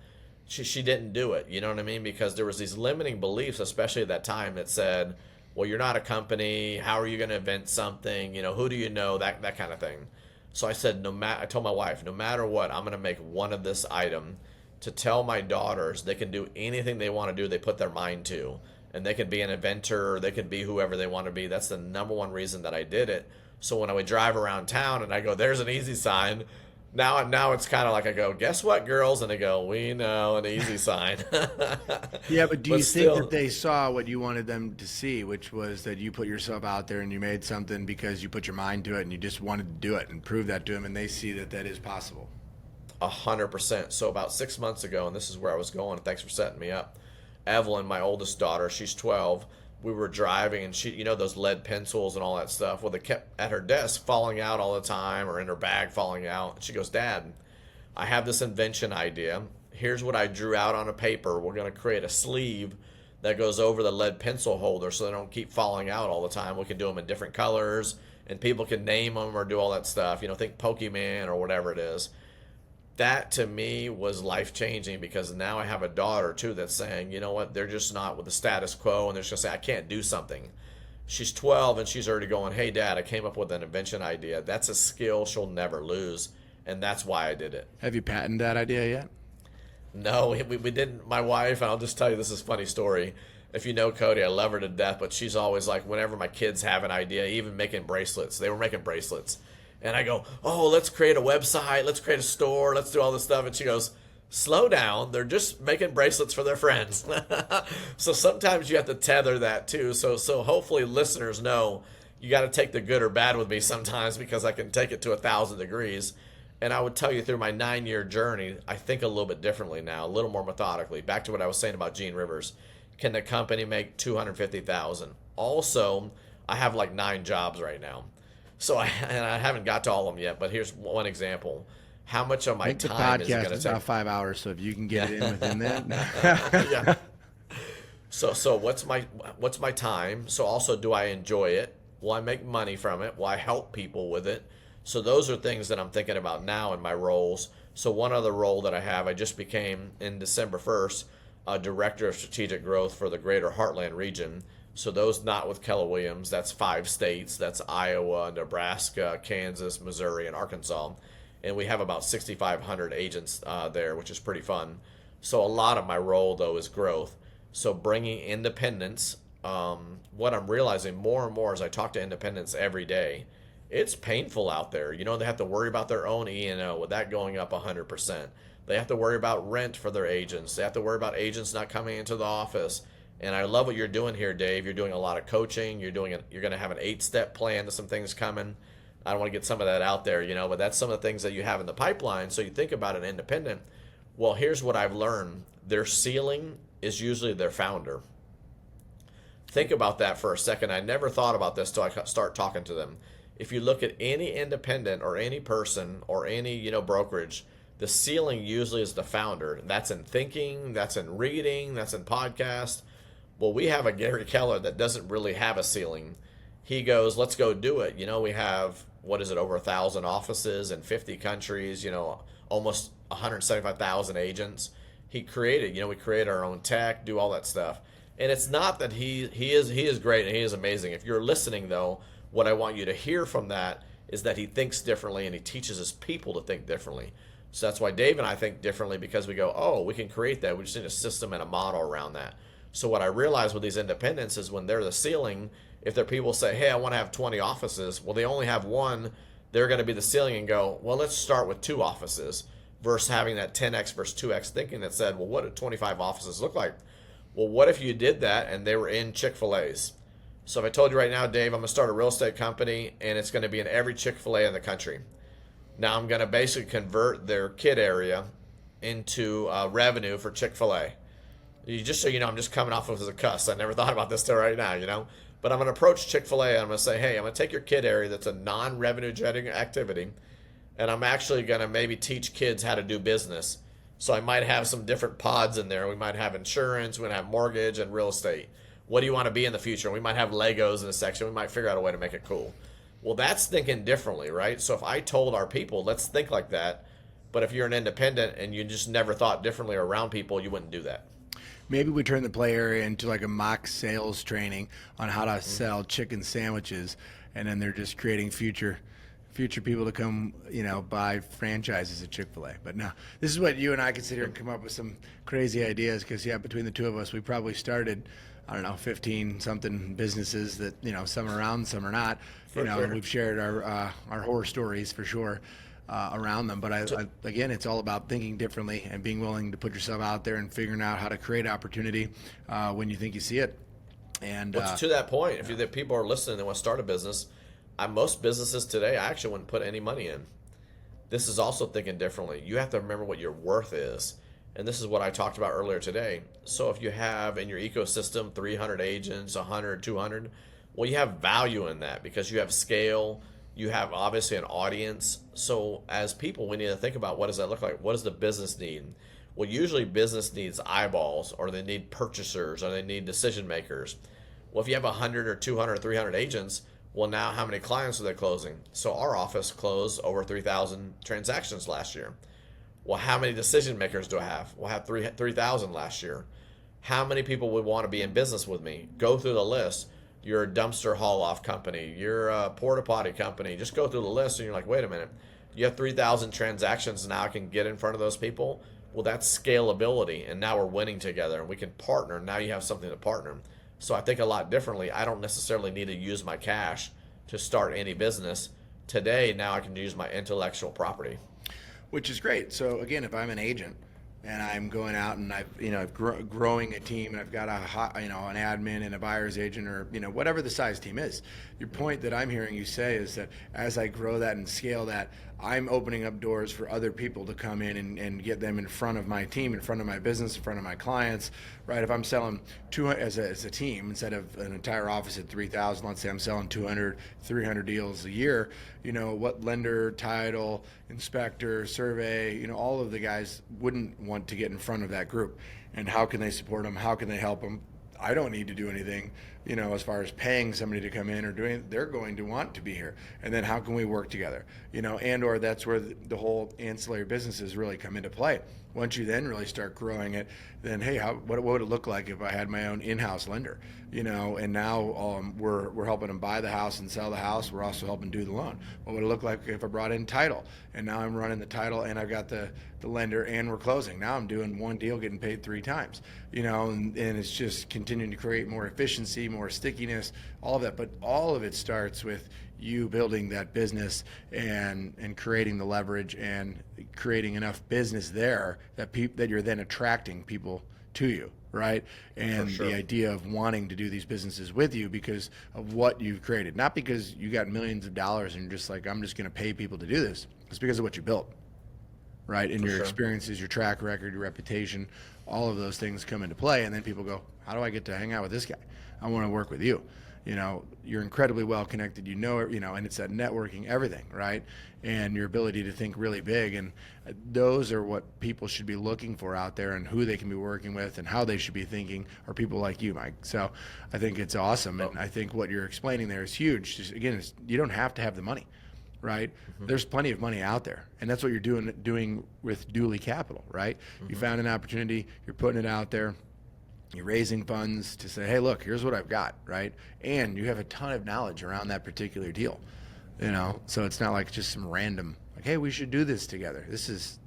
She didn't do it, you know what I mean? Because there was these limiting beliefs, especially at that time, that said, well, you're not a company, how are you going to invent something, who do you know, that kind of thing. So I said, I told my wife, no matter what, I'm going to make one of this item to tell my daughters they can do anything they want to do, they put their mind to. And they can be an inventor, or they can be whoever they want to be. That's the number one reason that I did it. So when I would drive around town and I go, there's an easy sign, now it's kind of like I go, guess what, girls? And they go, we know, an easy sign. Yeah, but do you think that they saw what you wanted them to see, which was that you put yourself out there and you made something because you put your mind to it and you just wanted to do it and prove that to them, and they see that that is possible? 100%. So about 6 months ago, and this is where I was going, thanks for setting me up. Evelyn, my oldest daughter, she's 12. We were driving, and she, those lead pencils and all that stuff. Well, they kept at her desk falling out all the time, or in her bag falling out. And she goes, Dad, I have this invention idea. Here's what I drew out on a paper. We're going to create a sleeve that goes over the lead pencil holder so they don't keep falling out all the time. We can do them in different colors, and people can name them or do all that stuff. Think Pokemon or whatever it is. That to me was life-changing, because now I have a daughter too that's saying, you know what, they're just not with the status quo, and they're just going to say, I can't do something. She's 12 and she's already going, hey, Dad, I came up with an invention idea. That's a skill she'll never lose, and that's why I did it. Have you patented that idea yet? No, we didn't. My wife, and I'll just tell you, this is a funny story. If you know Cody, I love her to death, but she's always like, whenever my kids have an idea, even making bracelets, they were making bracelets. And I go, oh, let's create a website, let's create a store, let's do all this stuff. And she goes, slow down, they're just making bracelets for their friends. So sometimes you have to tether that too. So hopefully listeners know you got to take the good or bad with me sometimes, because I can take it to 1,000 degrees. And I would tell you, through my 9-year journey, I think a little bit differently now, a little more methodically. Back to what I was saying about Gene Rivers. Can the company make $250,000? Also, I have like 9 jobs right now. So I haven't got to all of them yet, but here's one example. How much of my time is it going to take? About 5 hours, so if you can get it in within that. Yeah. So what's my time? So also, do I enjoy it? Will I make money from it? Will I help people with it? So those are things that I'm thinking about now in my roles. So one other role that I have, I just became in December 1st, a Director of Strategic Growth for the Greater Heartland region. So those not with Keller Williams, that's 5 states. That's Iowa, Nebraska, Kansas, Missouri, and Arkansas. And we have about 6,500 agents there, which is pretty fun. So a lot of my role, though, is growth. So bringing independence, what I'm realizing more and more as I talk to independents every day, it's painful out there. You know, they have to worry about their own E&O, with that going up 100%. They have to worry about rent for their agents. They have to worry about agents not coming into the office. And I love what you're doing here, Dave. You're doing a lot of coaching. You're going to have an 8-step plan to some things coming. I don't want to get some of that out there, you know, but that's some of the things that you have in the pipeline. So you think about an independent. Well, here's what I've learned. Their ceiling is usually their founder. Think about that for a second. I never thought about this till I start talking to them. If you look at any independent or any person or any, you know, brokerage, the ceiling usually is the founder. That's in thinking, that's in reading, that's in podcast. Well, we have a Gary Keller that doesn't really have a ceiling. He goes, let's go do it. You know, we have, over 1,000 offices in 50 countries, you know, almost 175,000 agents. We create our own tech, do all that stuff. And it's not that he is great and he is amazing. If you're listening, though, what I want you to hear from that is that he thinks differently and he teaches his people to think differently. So that's why Dave and I think differently, because we go, oh, we can create that. We just need a system and a model around that. So what I realize with these independents is when they're the ceiling, if their people say, hey, I want to have 20 offices, well, they only have one, they're going to be the ceiling and go, well, let's start with 2 offices, versus having that 10x versus 2x thinking that said, well, what do 25 offices look like? Well, what if you did that and they were in Chick-fil-A's? So if I told you right now, Dave, I'm going to start a real estate company and it's going to be in every Chick-fil-A in the country. Now I'm going to basically convert their kid area into revenue for Chick-fil-A. Just so you know, I'm just coming off of as a cuss. I never thought about this till right now, you know. But I'm going to approach Chick-fil-A and I'm going to say, hey, I'm going to take your kid area that's a non-revenue generating activity, and I'm actually going to maybe teach kids how to do business. So I might have some different pods in there. We might have insurance, we might have mortgage and real estate. What do you want to be in the future? We might have Legos in a section. We might figure out a way to make it cool. Well, that's thinking differently, right? So if I told our people, let's think like that, but if you're an independent and you just never thought differently around people, you wouldn't do that. Maybe we turn the play area into like a mock sales training on how to sell chicken sandwiches, and then they're just creating future people to come, you know, buy franchises at Chick-fil-A. But no, this is what you and I can sit here and come up with some crazy ideas, because between the two of us, we probably started, 15 something businesses that, you know, some are around, some are not, and we've shared our horror stories for sure around them. But again, it's all about thinking differently and being willing to put yourself out there and figuring out how to create opportunity when you think you see it. And to that point, if the people are listening and want to start a business, most businesses today, I actually wouldn't put any money in. This is also thinking differently. You have to remember what your worth is. And this is what I talked about earlier today. So if you have in your ecosystem 300 agents, 100, 200, well, you have value in that because you have scale. You have obviously an audience. So as people, we need to think about, what does that look like? What does the business need? Well, usually business needs eyeballs, or they need purchasers, or they need decision makers. Well, if you have 100 or 200 or 300 agents, well, now how many clients are they closing? So our office closed over 3,000 transactions last year. Well, how many decision makers do I have? Well, I have 3,000 last year. How many people would want to be in business with me? Go through the list. you're a dumpster haul-off company, you're a porta-potty company. Just go through the list and you're like, wait a minute, you have 3,000 transactions now I can get in front of those people? Well, that's scalability, and now we're winning together, and we can partner. Now you have something to partner. So I think a lot differently. I don't necessarily need to use my cash to start any business. Today, now I can use my intellectual property. Which is great. So again, if I'm an agent and I'm going out and I've growing a team and I've got an admin and a buyer's agent, or whatever the size team is, your point that I'm hearing you say is that as I grow that and scale that, I'm opening up doors for other people to come in and get them in front of my team, in front of my business, in front of my clients, right? If I'm selling 200 as a team instead of an entire office at 3,000, let's say I'm selling 200, 300 deals a year, what lender, title, inspector, survey, all of the guys wouldn't want to get in front of that group. And how can they support them? How can they help them? I don't need to do anything, as far as paying somebody to come in or doing, they're going to want to be here. And then how can we work together, or that's where the whole ancillary businesses really come into play. Once you then really start growing it, then, hey, what would it look like if I had my own in-house lender, and now we're helping them buy the house and sell the house. We're also helping do the loan. What would it look like if I brought in title, and now I'm running the title and I've got the lender and we're closing. Now I'm doing one deal, getting paid 3 times, and it's just continuing to create more efficiency, more stickiness, all of that. But all of it starts with you building that business and creating the leverage and creating enough business there that you're then attracting people to you, right? And For sure. The idea of wanting to do these businesses with you because of what you've created, not because you got millions of dollars and you're just like, I'm just going to pay people to do this. It's because of what you built, right? And For your sure. experiences, your track record, your reputation, all of those things come into play. And then people go, how do I get to hang out with this guy? I want to work with you. You're incredibly well connected, and it's that networking, everything, right? And your ability to think really big. And those are what people should be looking for out there, and who they can be working with and how they should be thinking are people like you, Mike. So I think it's awesome. And I think what you're explaining there is huge. Just, again, you don't have to have the money, right? Mm-hmm. There's plenty of money out there. And that's what you're doing with Duley Capital, right? Mm-hmm. You found an opportunity, you're putting it out there. You're raising funds to say, hey, look, here's what I've got, right? And you have a ton of knowledge around that particular deal, So it's not like just some random, like, hey, we should do this together. This is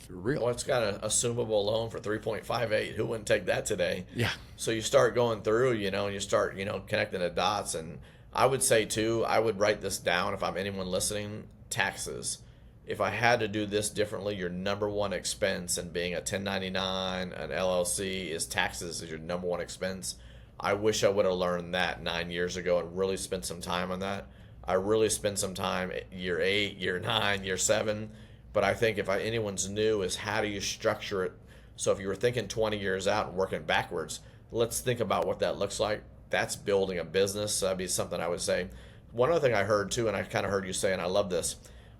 real. Well, it's got an assumable loan for 3.58. Who wouldn't take that today? Yeah. So you start going through, and you start, connecting the dots. And I would say, too, I would write this down if I'm anyone listening, taxes. If I had to do this differently, your number one expense in being a 1099, an LLC, is taxes is your number one expense. I wish I would have learned that 9 years ago and really spent some time on that. I really spent some time year 8, year 9, year 7. But I think if anyone's new is how do you structure it? So if you were thinking 20 years out and working backwards, let's think about what that looks like. That's building a business. That'd be something I would say. One other thing I heard too, and I kind of heard you say, and I love this,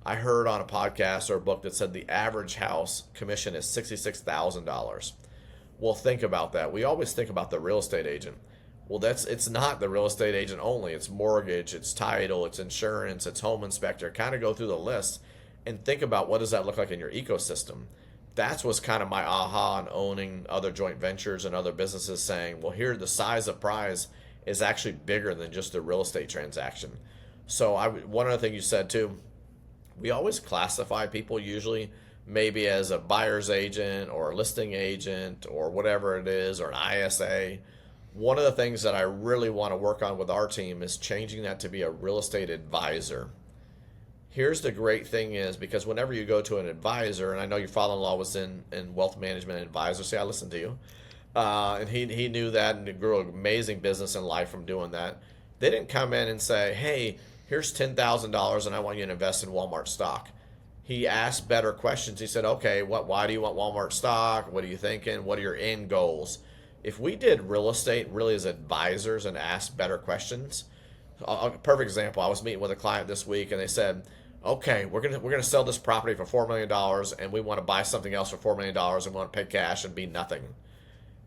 I heard on a podcast or a book that said the average house commission is $66,000. Well, think about that. We always think about the real estate agent. Well, it's not the real estate agent only. It's mortgage, it's title, it's insurance, it's home inspector. Kind of go through the list and think about what does that look like in your ecosystem. That's what's kind of my aha on owning other joint ventures and other businesses, saying, well, here the size of prize is actually bigger than just a real estate transaction. So one other thing you said too, we always classify people usually maybe as a buyer's agent or a listing agent or whatever it is, or an ISA. One of the things that I really want to work on with our team is changing that to be a real estate advisor. Here's the great thing is, because whenever you go to an advisor, and I know your father-in-law was in wealth management and advisor, see, I listened to you, and he knew that and grew an amazing business in life from doing that. They didn't come in and say, hey, here's $10,000 and I want you to invest in Walmart stock. He asked better questions. He said, okay, why do you want Walmart stock? What are you thinking? What are your end goals? If we did real estate really as advisors and asked better questions, a perfect example, I was meeting with a client this week and they said, okay, we're gonna sell this property for $4 million and we want to buy something else for $4 million and we want to pay cash and be nothing.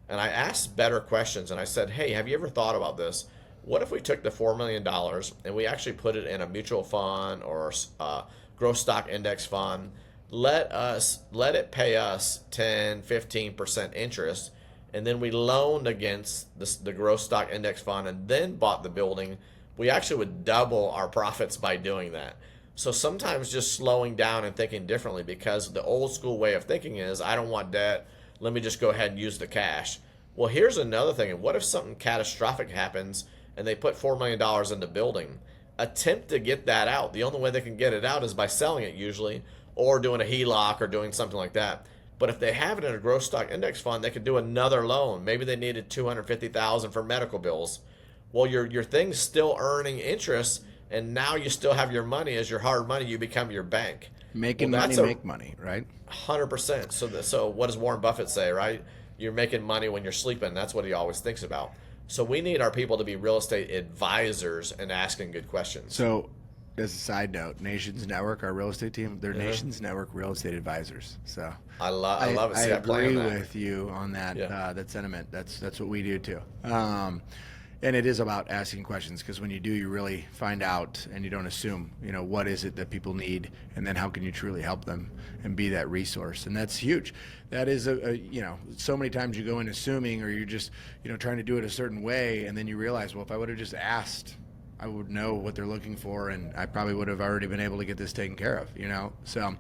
And I asked better questions and I said, hey, have you ever thought about this? What if we took the $4 million and we actually put it in a mutual fund or a growth stock index fund? Let it pay us 10, 15% interest, and then we loaned against the growth stock index fund and then bought the building, we actually would double our profits by doing that. So sometimes just slowing down and thinking differently, because the old school way of thinking is, I don't want debt, let me just go ahead and use the cash. Well, here's another thing. And what if something catastrophic happens and they put $4 million in the building? Attempt to get that out. The only way they can get it out is by selling it usually, or doing a HELOC or doing something like that. But if they have it in a growth stock index fund, they could do another loan. Maybe they needed $250,000 for medical bills. Well, your thing's still earning interest, and now you still have your money as your hard money. You become your bank. Making money, make money, right? 100%. So what does Warren Buffett say, right? You're making money when you're sleeping. That's what he always thinks about. So we need our people to be real estate advisors and asking good questions. So as a side note, Nations Network, our real estate team, they're Nations Network real estate advisors. So I love it. I agree with you on that, that sentiment. That's what we do too. And it is about asking questions, because when you do, you really find out, and you don't assume, what is it that people need, and then how can you truly help them and be that resource. And that's huge. That is so many times you go in assuming, or you're just, trying to do it a certain way, and then you realize, well, if I would have just asked, I would know what they're looking for, and I probably would have already been able to get this taken care of, So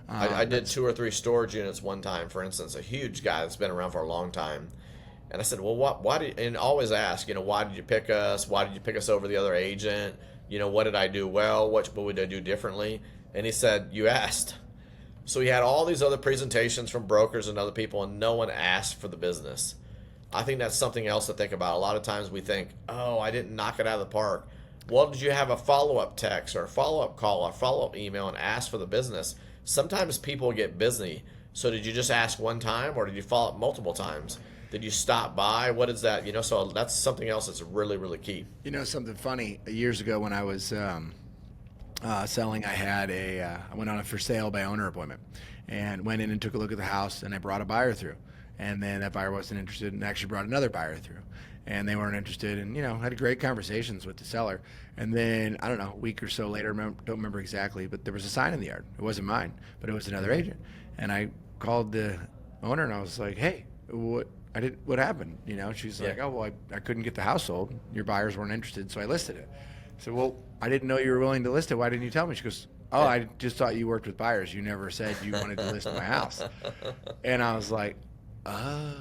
I did 2 or 3 storage units one time, for instance, a huge guy that's been around for a long time. And I said, well, why did, and always ask, why did you pick us? Why did you pick us over the other agent? What did I do well? What would I do differently? And he said, you asked. So he had all these other presentations from brokers and other people, and no one asked for the business. I think that's something else to think about. A lot of times we think, oh, I didn't knock it out of the park. Well, did you have a follow-up text or a follow-up call or a follow-up email and ask for the business? Sometimes people get busy. So did you just ask one time, or did you follow up multiple times? Did you stop by? What is that? So that's something else that's really, really key. Something funny. Years ago when I was selling, I went on a for sale by owner appointment, and went in and took a look at the house, and I brought a buyer through. And then that buyer wasn't interested, and actually brought another buyer through. And they weren't interested, and had great conversations with the seller. And then, I don't know, a week or so later, don't remember exactly, but there was a sign in the yard. It wasn't mine, but it was another agent. And I called the owner, and I was like, hey, what happened? She's like, oh, well, I couldn't get the house sold. Your buyers weren't interested, so I listed it. I said, well, I didn't know you were willing to list it. Why didn't you tell me? She goes, oh, I just thought you worked with buyers. You never said you wanted to list my house. And I was like, oh,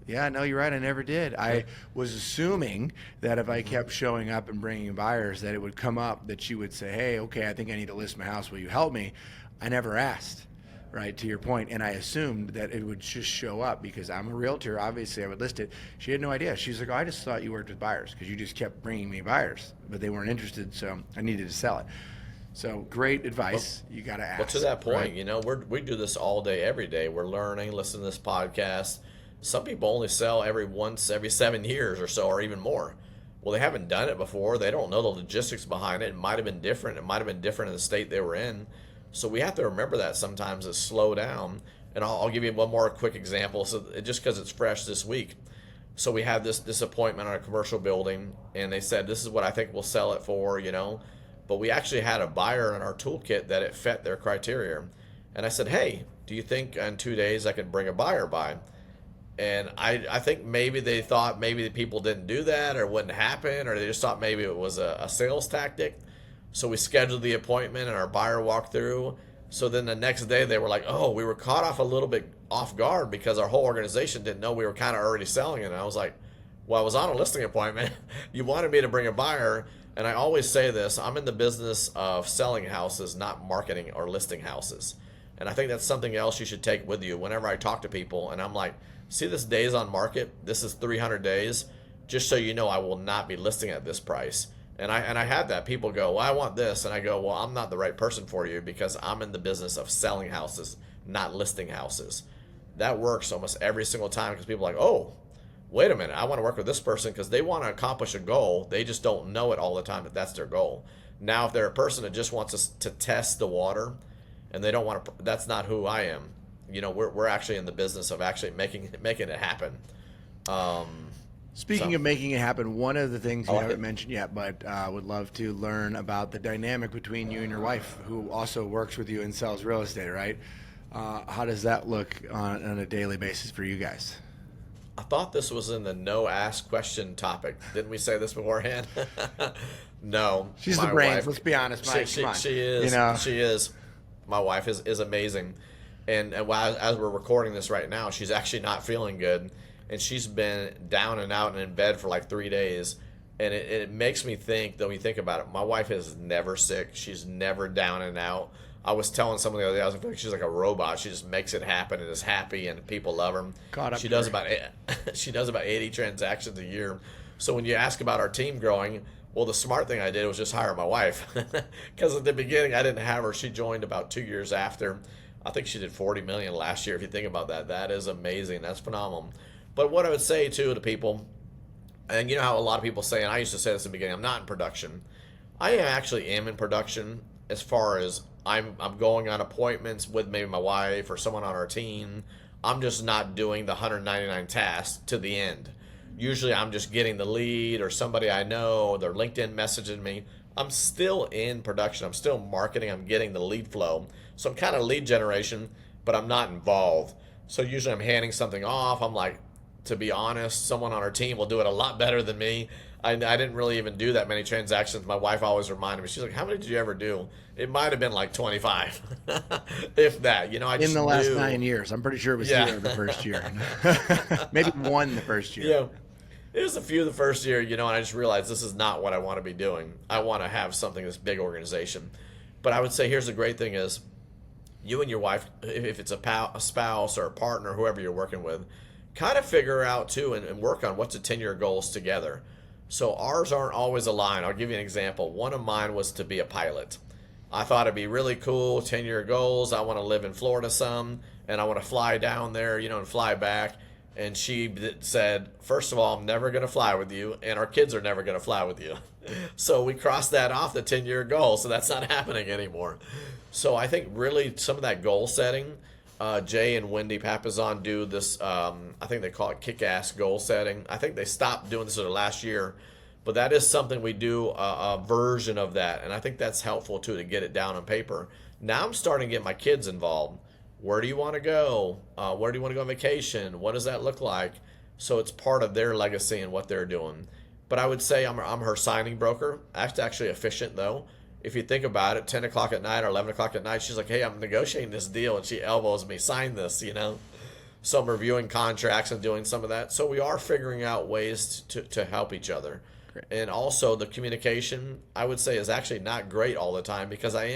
yeah, no, you're right. I never did. I was assuming that if I kept showing up and bringing buyers, that it would come up, that you would say, hey, okay, I think I need to list my house. Will you help me? I never asked. Right, to your point, and I assumed that it would just show up because I'm a realtor. Obviously, I would list it. She had no idea. She's like, oh, I just thought you worked with buyers because you just kept bringing me buyers, but they weren't interested, so I needed to sell it. So great advice. You got to ask. Well, to that point, right? we do this all day, every day. We're learning, listening to this podcast. Some people only sell every 7 years or so, or even more. Well, they haven't done it before. They don't know the logistics behind it. It might have been different. It might have been different in the state they were in. So we have to remember that sometimes is slow down. And I'll give you one more quick example. So just because it's fresh this week. So we had this appointment on a commercial building, and they said, this is what I think we'll sell it for, But we actually had a buyer in our toolkit that it fit their criteria. And I said, hey, do you think in 2 days I could bring a buyer by? And I think maybe they thought maybe the people didn't do that, or it wouldn't happen, or they just thought maybe it was a sales tactic. So we scheduled the appointment, and our buyer walked through. So then the next day they were like, oh, we were caught off a little bit off guard because our whole organization didn't know we were kind of already selling it. And I was like, well, I was on a listing appointment. You wanted me to bring a buyer. And I always say this, I'm in the business of selling houses, not marketing or listing houses. And I think that's something else you should take with you whenever I talk to people. And I'm like, see this days on market? This is 300 days. Just so you know, I will not be listing at this price. And I had that. People go, well, I want this. And I go, well, I'm not the right person for you because I'm in the business of selling houses, not listing houses. That works almost every single time because people are like, oh, wait a minute. I want to work with this person because they want to accomplish a goal. They just don't know it all the time that that's their goal. Now, if they're a person that just wants us to test the water and they don't want to, that's not who I am. We're actually in the business of actually making it happen. Speaking of making it happen, one of the things you haven't mentioned yet, but would love to learn about the dynamic between you and your wife, who also works with you and sells real estate, right? How does that look on a daily basis for you guys? I thought this was in the no ask question topic. Didn't we say this beforehand? No. She's the brains. Let's be honest, Mike. She, Come on. she is. You know? She is. My wife is amazing. And as we're recording this right now, she's actually not feeling good. And she's been down and out and in bed for like 3 days. And it makes me think, though, when you think about it, my wife is never sick. She's never down and out. I was telling someone the other day, I was like, she's like a robot. She just makes it happen and is happy, and people love her. She does about 80 transactions a year. So when you ask about our team growing, well, the smart thing I did was just hire my wife. Because at the beginning, I didn't have her. She joined about 2 years after. I think she did $40 million last year. If you think about that, that is amazing. That's phenomenal. But what I would say, too, to people, and you know how a lot of people say, and I used to say this in the beginning, I'm not in production. I actually am in production as far as I'm going on appointments with maybe my wife or someone on our team. I'm just not doing the 199 tasks to the end. Usually I'm just getting the lead or somebody I know, they're LinkedIn messaging me. I'm still in production. I'm still marketing. I'm getting the lead flow. So I'm kind of lead generation, but I'm not involved. So usually I'm handing something off. I'm like, to be honest, someone on our team will do it a lot better than me. I didn't really even do that many transactions. My wife always reminded me. She's like, how many did you ever do? It might have been like 25, if that. You know, I just in the last knew. 9 years. I'm pretty sure it was 0 the first year. Maybe 1 the first year. Yeah. It was a few the first year, you know, and I just realized this is not what I want to be doing. I want to have something this big organization. But I would say here's the great thing is you and your wife, if it's a spouse or a partner, whoever you're working with, kind of figure out too and work on what's the 10-year goals together. So ours aren't always aligned. I'll give you an example. One of mine was to be a pilot. I thought it'd be really cool, 10-year goals. I want to live in Florida some, and I want to fly down there, you know, and fly back. And she said, first of all, I'm never going to fly with you, and our kids are never going to fly with you. So we crossed that off the 10-year goal, so that's not happening anymore. So I think really some of that goal setting, Jay and Wendy Papazon do this, I think they call it kick-ass goal setting. I think they stopped doing this in the last year, but that is something we do, a version of that, and I think that's helpful too to get it down on paper. Now I'm starting to get my kids involved. Where do you want to go? Where do you want to go on vacation? What does that look like? So it's part of their legacy and what they're doing. But I would say I'm her signing broker. That's actually efficient though. If you think about it, 10 o'clock at night or 11 o'clock at night, she's like, hey, I'm negotiating this deal, and she elbows me, sign this, you know. So I'm reviewing contracts and doing some of that. So we are figuring out ways to help each other. Great. And also the communication, I would say, is actually not great all the time because I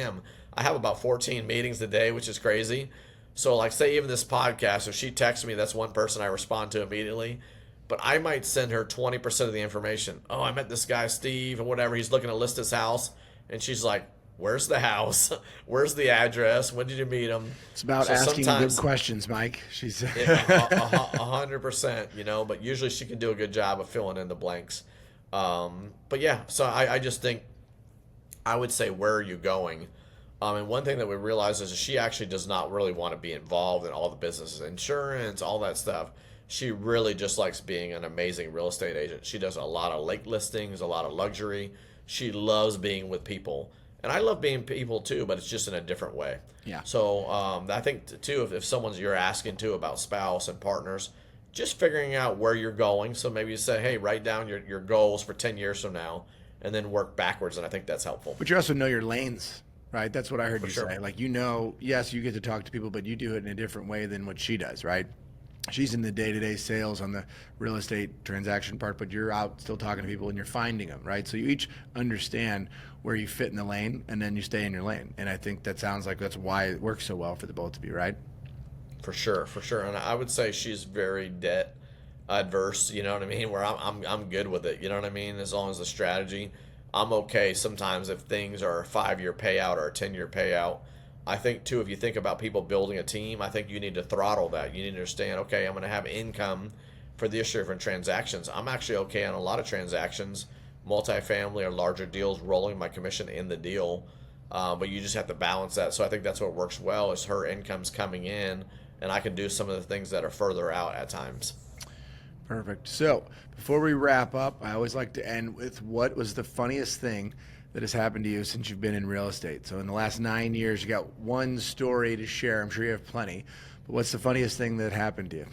have about 14 meetings a day, which is crazy. So like say even this podcast, if she texts me, that's one person I respond to immediately. But I might send her 20% of the information. Oh, I met this guy, Steve, or whatever. He's looking to list his house. And she's like, where's the house? Where's the address? When did you meet him? It's about asking good questions, Mike. She's 100%, you know, but usually she can do a good job of filling in the blanks. But yeah, so I just think I would say, where are you going? And one thing that we realized is she actually does not really want to be involved in all the businesses, insurance, all that stuff. She really just likes being an amazing real estate agent. She does a lot of lake listings, a lot of luxury. She loves being with people. And I love being people too, but it's just in a different way. Yeah. So I think too, if someone's you're asking too about spouse and partners, just figuring out where you're going. So maybe you say, hey, write down your goals for 10 years from now and then work backwards. And I think that's helpful. But you also know your lanes. Right, that's what I heard you sure. say. Like, you know, yes, you get to talk to people, but you do it in a different way than what she does, right? She's in the day-to-day sales on the real estate transaction part, but you're out still talking to people and you're finding them, right? So you each understand where you fit in the lane, and then you stay in your lane. And I think that sounds like that's why it works so well for the both of you, right? For sure. And I would say she's very debt adverse. You know what I mean? Where I'm good with it. You know what I mean? As long as the strategy. I'm okay sometimes if things are a 5-year payout or a 10-year payout. I think, too, if you think about people building a team, I think you need to throttle that. You need to understand, okay, I'm going to have income for this year from transactions. I'm actually okay on a lot of transactions, multifamily or larger deals, rolling my commission in the deal. But you just have to balance that. So I think that's what works well is her income's coming in, and I can do some of the things that are further out at times. Perfect. So before we wrap up, I always like to end with what was the funniest thing that has happened to you since you've been in real estate. So in the last 9 years, you got one story to share. I'm sure you have plenty. But what's the funniest thing that happened to you?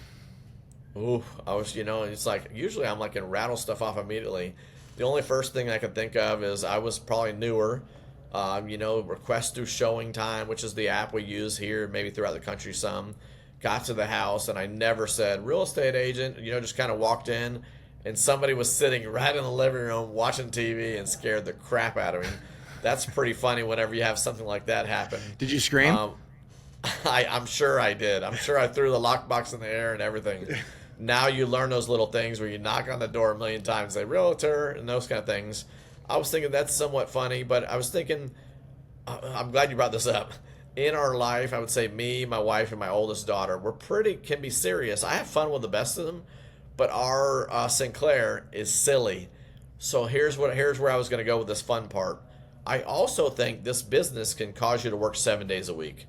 Ooh, I was, it's like usually I'm like can rattle stuff off immediately. The only first thing I can think of is I was probably newer. Request through Showing Time, which is the app we use here, maybe throughout the country some. Got to the house and I never said real estate agent, just kind of walked in and somebody was sitting right in the living room watching TV and scared the crap out of me. That's pretty funny whenever you have something like that happen. Did you scream? I'm sure I did. I'm sure I threw the lockbox in the air and everything. Now you learn those little things where you knock on the door a million times, say realtor, and those kind of things. I was thinking that's somewhat funny, but I was thinking, I'm glad you brought this up. In our life, I would say me, my wife, and my oldest daughter, can be serious. I have fun with the best of them, but our Sinclair is silly. So here's where I was going to go with this fun part. I also think this business can cause you to work 7 days a week.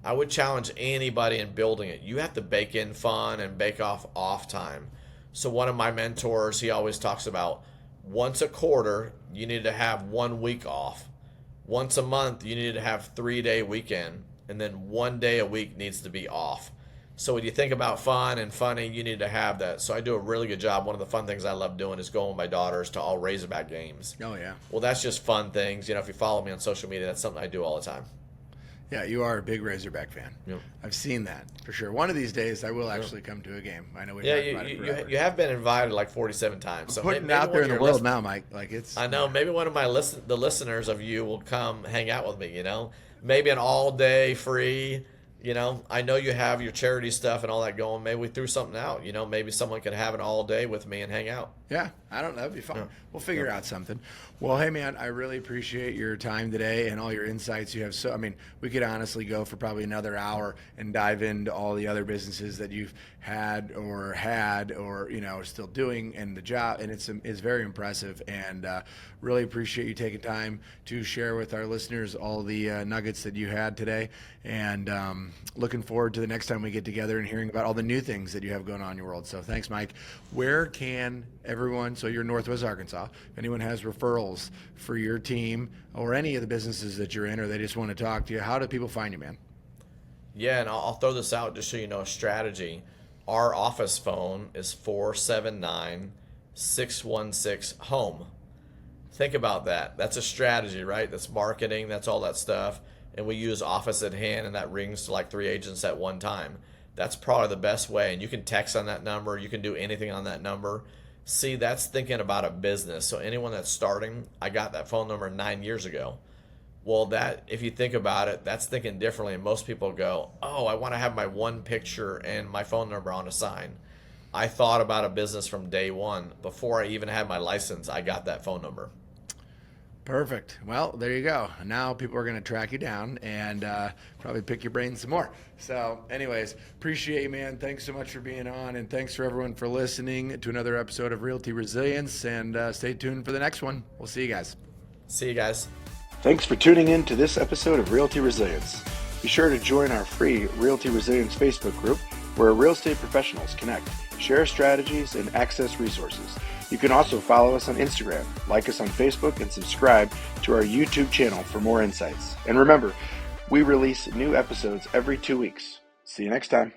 I would challenge anybody in building it. You have to bake in fun and bake off time. So one of my mentors, he always talks about once a quarter, you need to have 1 week off. Once a month, you need to have 3-day weekend. And then 1 day a week needs to be off. So when you think about fun and funny, you need to have that. So I do a really good job. One of the fun things I love doing is going with my daughters to all Razorback games. Oh, yeah. Well, that's just fun things. If you follow me on social media, that's something I do all the time. Yeah, you are a big Razorback fan. Yep. I've seen that for sure. One of these days, I will actually come to a game. I know we've Yeah, talked about it forever. you have been invited like 47 times. So putting it maybe out there in the your world now, Mike. Like it's. I know. Maybe one of the listeners of you will come hang out with me. Maybe an all day free. I know you have your charity stuff and all that going. Maybe we threw something out. Maybe someone could have an all day with me and hang out. Yeah, I don't know. That'd be fun. Yeah. We'll figure out something. Well, hey, man, I really appreciate your time today and all your insights. You have we could honestly go for probably another hour and dive into all the other businesses that you've had or still doing and the job. And it's very impressive. And really appreciate you taking time to share with our listeners all the nuggets that you had today. And looking forward to the next time we get together and hearing about all the new things that you have going on in your world. So thanks, Mike. Where can everyone, so you're in Northwest Arkansas, if anyone has referrals for your team or any of the businesses that you're in, or they just want to talk to you, how do people find you, man? Yeah, and I'll throw this out just so you know a strategy. Our office phone is 479-616-HOME. Think about that. That's a strategy, right? That's marketing. That's all that stuff. And we use Office at Hand, and that rings to like 3 agents at one time. That's probably the best way. And you can text on that number. You can do anything on that number. See, that's thinking about a business. So anyone that's starting, I got that phone number 9 years ago. Well, that, if you think about it, that's thinking differently. And most people go, oh, I want to have my one picture and my phone number on a sign. I thought about a business from day one. Before I even had my license, I got that phone number. Perfect. Well, there you go. Now people are going to track you down and probably pick your brain some more. So anyways, appreciate you, man. Thanks so much for being on, and thanks for everyone for listening to another episode of Realty Resilience, and stay tuned for the next one. We'll see you guys. See you guys. Thanks for tuning in to this episode of Realty Resilience. Be sure to join our free Realty Resilience Facebook group where real estate professionals connect, share strategies, and access resources. You can also follow us on Instagram, like us on Facebook, and subscribe to our YouTube channel for more insights. And remember, we release new episodes every 2 weeks. See you next time.